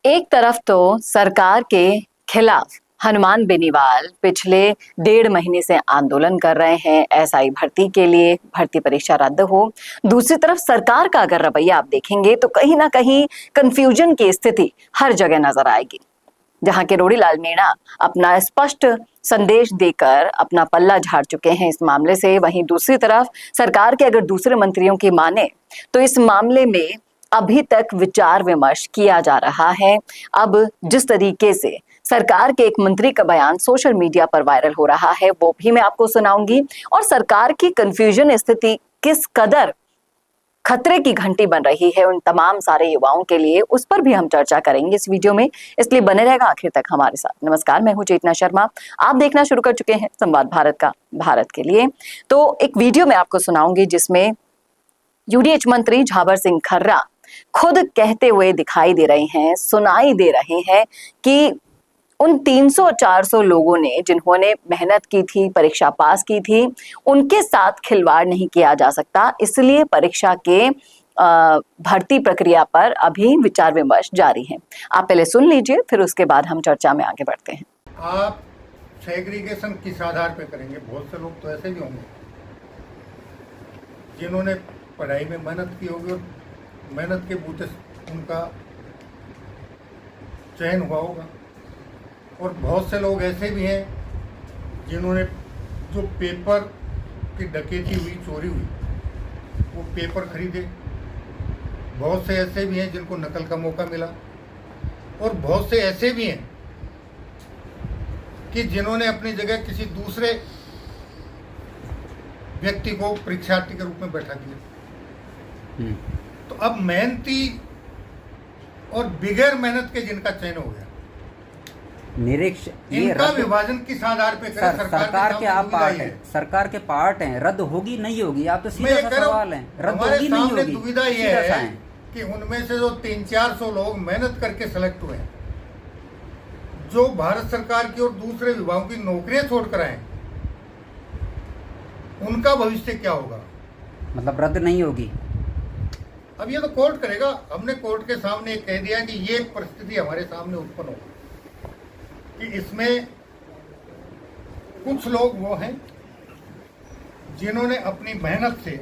एक तरफ तो सरकार के खिलाफ हनुमान बेनीवाल पिछले 1.5 महीने से आंदोलन कर रहे हैं एसआई भर्ती के लिए, भर्ती परीक्षा रद्द हो। दूसरी तरफ सरकार का अगर रवैया आप देखेंगे तो कहीं ना कहीं कंफ्यूजन की स्थिति हर जगह नजर आएगी। जहां के रोड़ीलाल मीणा अपना स्पष्ट संदेश देकर अपना पल्ला झाड़ चुके हैं इस मामले से, वहीं दूसरी तरफ सरकार के अगर दूसरे मंत्रियों की माने तो इस मामले में अभी तक विचार विमर्श किया जा रहा है। अब जिस तरीके से सरकार के एक मंत्री का बयान सोशल मीडिया पर वायरल हो रहा है वो भी मैं आपको सुनाऊंगी, और सरकार की कंफ्यूजन स्थिति किस कदर खतरे की घंटी बन रही है उन तमाम सारे युवाओं के लिए, उस पर भी हम चर्चा करेंगे इस वीडियो में, इसलिए बने रहेगा आखिर तक हमारे साथ। नमस्कार, मैं हूं चेतना शर्मा, आप देखना शुरू कर चुके हैं संवाद भारत का भारत के लिए। तो एक वीडियो मैं आपको सुनाऊंगी जिसमें यूडीएच मंत्री झाबर सिंह खर्रा खुद कहते हुए दिखाई दे रहे हैं, सुनाई दे रहे हैं कि उन 300-400 लोगों ने जिन्होंने मेहनत की थी, परीक्षा पास की थी, उनके साथ खिलवाड़ नहीं किया जा सकता, इसलिए परीक्षा के भर्ती प्रक्रिया पर अभी विचार विमर्श जारी है। आप पहले सुन लीजिए, फिर उसके बाद हम चर्चा में आगे बढ़ते हैं। आप सेग्रीगेशन किस आधार पे करेंगे? बहुत से लोग तो ऐसे भी होंगे जिन्होंने पढ़ाई में मेहनत की होगी और मेहनत के बूते उनका चयन हुआ होगा, और बहुत से लोग ऐसे भी हैं जिन्होंने जो पेपर की डकैती हुई, चोरी हुई, वो पेपर खरीदे। बहुत से ऐसे भी हैं जिनको नकल का मौका मिला, और बहुत से ऐसे भी हैं कि जिन्होंने अपनी जगह किसी दूसरे व्यक्ति को परीक्षार्थी के रूप में बैठा दिया। तो अब मेहनती और बिगैर मेहनत के जिनका चयन हो गया, इनका विभाजन किस आधार पे करें? सरकार के आप पार्ट हैं, सरकार के पार्ट हैं, रद्द होगी नहीं होगी? आप तो सीधा सा सवाल है, रद्द होगी नहीं होगी? दुविधा ये है कि उनमें से जो 300-400 लोग मेहनत करके सेलेक्ट हुए हैं, जो भारत सरकार की और दूसरे विभागों की नौकरियां छोड़कर आए, उनका भविष्य क्या होगा? मतलब रद्द नहीं होगी? अब ये तो कोर्ट करेगा। हमने कोर्ट के सामने कह दिया कि ये परिस्थिति हमारे सामने उत्पन्न होगी कि इसमें कुछ लोग वो हैं जिन्होंने अपनी मेहनत से,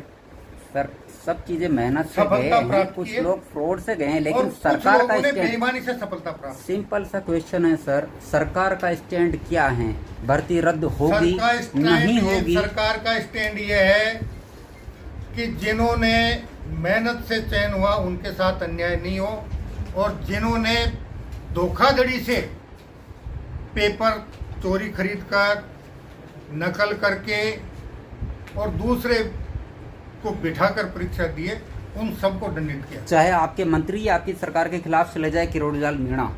सर सब चीजें मेहनत से गए हैं, कुछ लोग फ्रॉड से गए हैं, लेकिन सरकार का स्टैंड बेईमानी से सफलता प्राप्त। सिंपल सा क्वेश्चन है सर, सरकार का स्टैंड क्या है? भर्ती रद्द होगी नहीं होगी? सरकार का स्टैंड ये है कि जिन्होंने मेहनत से चयन हुआ उनके साथ अन्याय नहीं हो, और जिन्होंने धोखाधड़ी से पेपर चोरी खरीदकर, नकल करके और दूसरे को बिठाकर परीक्षा दिए, उन सबको दंडित किया। चाहे आपके मंत्री या आपकी सरकार के खिलाफ चले जाए कि रोड़ीलाल मीणा,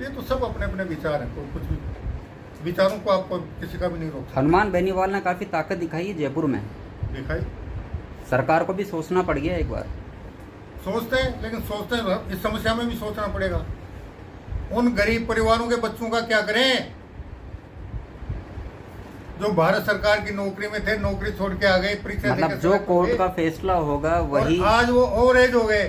ये तो सब अपने अपने विचार हैं, कोई कुछ भी विचारों को आपको किसी का भी नहीं रोक सकता। हनुमान बेनीवाल ने काफी ताकत दिखाई है जयपुर में, दिखाई। सरकार को भी सोचना पड़ गया एक बार। सोचते हैं, लेकिन सोचते हैं इस समस्या में भी सोचना पड़ेगा। उन गरीब परिवारों के बच्चों का क्या करें जो भारत सरकार की नौकरी में थे, नौकरी छोड़ के आ गए, परीक्षा मतलब जो कोर्ट का फैसला होगा वही, आज वो ओवर एज हो गए।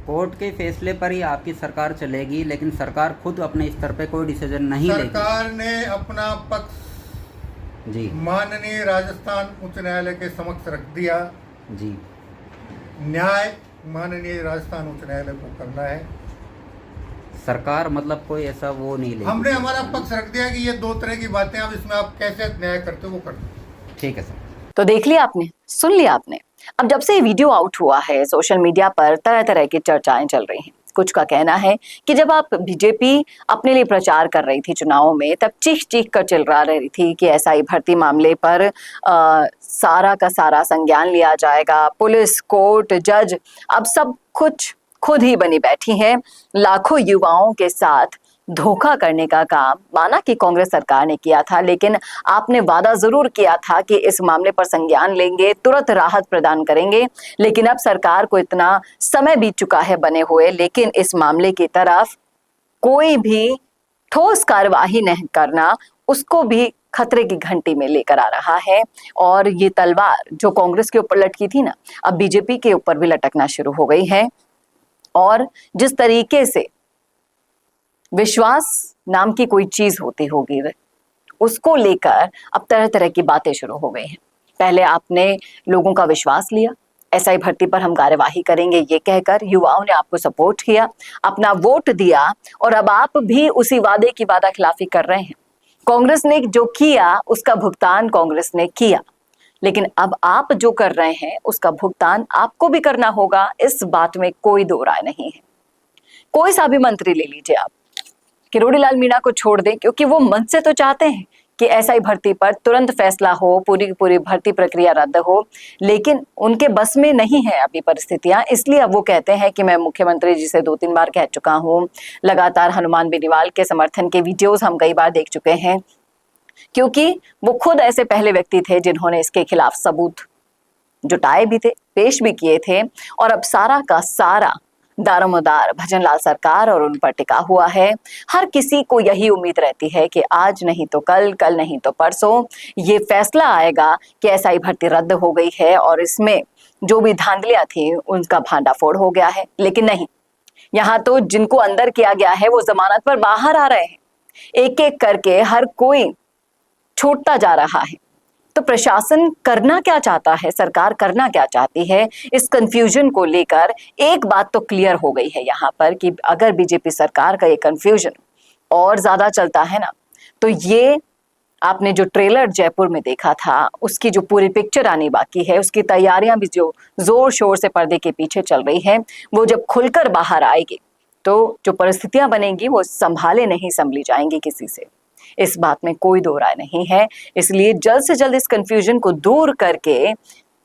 कोर्ट के फैसले पर ही आपकी सरकार चलेगी, लेकिन सरकार खुद अपने स्तर पे कोई डिसीजन नहीं लेगी। सरकार ने अपना पक्ष जी माननीय राजस्थान उच्च न्यायालय के समक्ष रख दिया जी। न्याय माननीय राजस्थान उच्च न्यायालय को करना है। सरकार मतलब कोई ऐसा वो नहीं लेगी। हमने हमारा पक्ष रख दिया कि ये दो तरह की बातें, अब इसमें आप कैसे न्याय करते हो वो कर दो। ठीक है सर। तो देख लिया आपने, सुन लिया आपने। अब जब से ये वीडियो आउट हुआ है सोशल मीडिया पर तरह तरह की चर्चाएं चल रही हैं। कुछ का कहना है कि जब आप बीजेपी अपने लिए प्रचार कर रही थी चुनाव में, तब चीख चीख कर चिल्ला रही थी कि एसआई भर्ती मामले पर सारा का सारा संज्ञान लिया जाएगा, पुलिस, कोर्ट, जज अब सब कुछ खुद ही बनी बैठी है, लाखों युवाओं के साथ धोखा करने का काम माना कि कांग्रेस सरकार ने किया था, लेकिन आपने वादा जरूर किया था कि इस मामले पर संज्ञान लेंगे, तुरंत राहत प्रदान करेंगे। लेकिन अब सरकार को इतना समय बीत चुका है बने हुए, लेकिन इस मामले की तरफ कोई भी ठोस कार्यवाही नहीं करना उसको भी खतरे की घंटी में लेकर आ रहा है। और ये तलवार जो कांग्रेस के ऊपर लटकी थी ना, अब बीजेपी के ऊपर भी लटकना शुरू हो गई है। और जिस तरीके से विश्वास नाम की कोई चीज होती होगी, उसको लेकर अब तरह तरह की बातें शुरू हो गई हैं। पहले आपने लोगों का विश्वास लिया, एसआई भर्ती पर हम कार्यवाही करेंगे ये कहकर युवाओं ने आपको सपोर्ट किया, अपना वोट दिया, और अब आप भी उसी वादे की वादाखिलाफी कर रहे हैं। कांग्रेस ने जो किया उसका भुगतान कांग्रेस ने किया, लेकिन अब आप जो कर रहे हैं उसका भुगतान आपको भी करना होगा, इस बात में कोई दो राय नहीं है। कोई सा भी मंत्री ले लीजिए आप, किरोड़ी लाल मीणा को छोड़ दें, क्योंकि वो मन से तो चाहते हैं कि एसआई भर्ती पर तुरंत फैसला हो, पूरी की पूरी भर्ती प्रक्रिया रद्द हो, लेकिन उनके बस में नहीं है अभी परिस्थितियां। इसलिए अब वो कहते हैं कि मैं मुख्यमंत्री जी से 2-3 बार कह चुका हूं, लगातार हनुमान बेनीवाल के समर्थन के वीडियोस हम कई बार देख चुके हैं, क्योंकि वो खुद ऐसे पहले व्यक्ति थे जिन्होंने इसके खिलाफ सबूत जुटाए भी थे, पेश भी किए थे, और अब सारा का सारा दारोमदार भजनलाल सरकार और उन पर टिका हुआ है। हर किसी को यही उम्मीद रहती है कि आज नहीं तो कल, कल नहीं तो परसों ये फैसला आएगा कि एसआई भर्ती रद्द हो गई है और इसमें जो भी धांधलियां थी उनका भांडाफोड़ हो गया है। लेकिन नहीं, यहाँ तो जिनको अंदर किया गया है वो जमानत पर बाहर आ रहे हैं, एक एक करके हर कोई छूटता जा रहा है। तो प्रशासन करना क्या चाहता है, सरकार करना क्या चाहती है, इस कंफ्यूजन को लेकर एक बात तो क्लियर हो गई है यहाँ पर कि अगर बीजेपी सरकार का ये कंफ्यूजन और ज्यादा चलता है ना, तो ये आपने जो ट्रेलर जयपुर में देखा था उसकी जो पूरी पिक्चर आनी बाकी है, उसकी तैयारियां भी जो जोर शोर से पर्दे के पीछे चल रही है, वो जब खुलकर बाहर आएगी तो जो परिस्थितियां बनेंगी वो संभाले नहीं संभली जाएंगी किसी से। इस बात में कोई दो राय नहीं है। इसलिए जल्द से जल्द इस कंफ्यूजन को दूर करके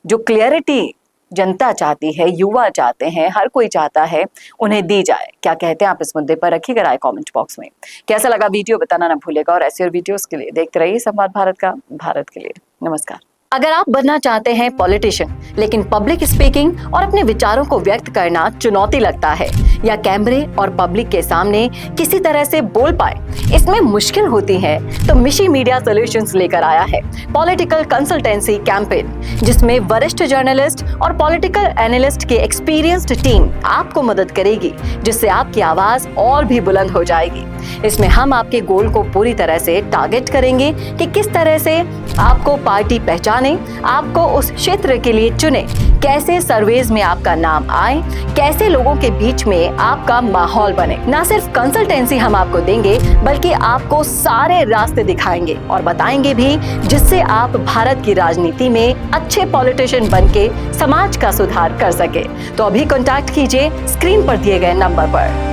जो क्लियरिटी जनता चाहती है, युवा चाहते हैं, हर कोई चाहता है, उन्हें दी जाए। क्या कहते हैं आप इस मुद्दे पर, रखिएगा राय कमेंट बॉक्स में। कैसा लगा वीडियो बताना ना भूलेगा, और ऐसे और वीडियोस के लिए देखते रहिए संवाद भारत का, भारत के लिए। नमस्कार। अगर आप बनना चाहते हैं पॉलिटिशियन, लेकिन पब्लिक स्पीकिंग और अपने विचारों को व्यक्त करना चुनौती लगता है, या कैमरे और पब्लिक के सामने किसी तरह से बोल पाए इसमें मुश्किल होती है, तो मिशी मीडिया सॉल्यूशंस लेकर आया है पॉलिटिकल कंसल्टेंसी कैंपेन, जिसमें वरिष्ठ जर्नलिस्ट और पॉलिटिकल एनालिस्ट की एक्सपीरियंस्ड टीम आपको मदद करेगी, जिससे आपकी आवाज और भी बुलंद हो जाएगी। इसमें हम आपके गोल को पूरी तरह से टारगेट करेंगे कि किस तरह से आपको पार्टी पहचाने, आपको उस क्षेत्र के लिए चुने, कैसे सर्वेज में आपका नाम आए, कैसे लोगों के बीच में आपका माहौल बने। ना सिर्फ कंसल्टेंसी हम आपको देंगे, बल्कि आपको सारे रास्ते दिखाएंगे और बताएंगे भी, जिससे आप भारत की राजनीति में अच्छे पॉलिटिशियन बनके समाज का सुधार कर सके। तो अभी कॉन्टैक्ट कीजिए स्क्रीन पर दिए गए नंबर पर।